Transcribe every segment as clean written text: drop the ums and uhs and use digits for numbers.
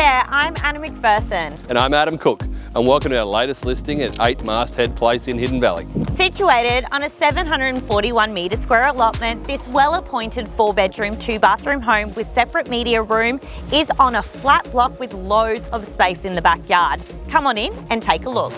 there, I'm Anna McPherson. And I'm Adam Cook, and welcome to our latest listing at 8 Masthead Place in Hidden Valley. Situated on a 741 metre square allotment, this well-appointed 4-bedroom, 2-bathroom home with separate media room is on a flat block with loads of space in the backyard. Come on in and take a look.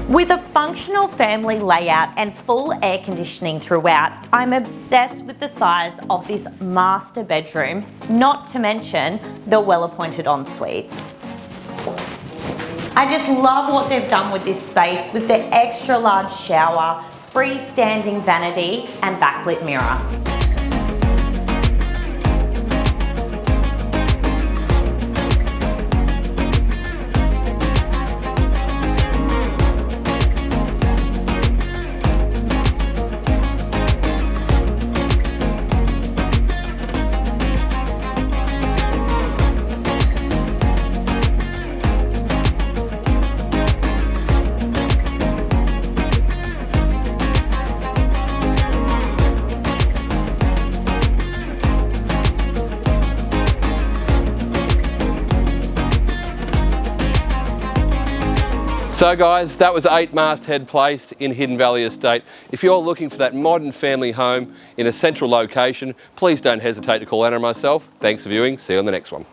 With a functional family layout and full air conditioning throughout, I'm obsessed with the size of this master bedroom, not to mention the well-appointed ensuite. I just love what they've done with this space with the extra large shower, freestanding vanity and backlit mirror. So guys, that was 8 Masthead Place in Hidden Valley Estate. If you're looking for that modern family home in a central location, please don't hesitate to call Anna and myself. Thanks for viewing. See you on the next one.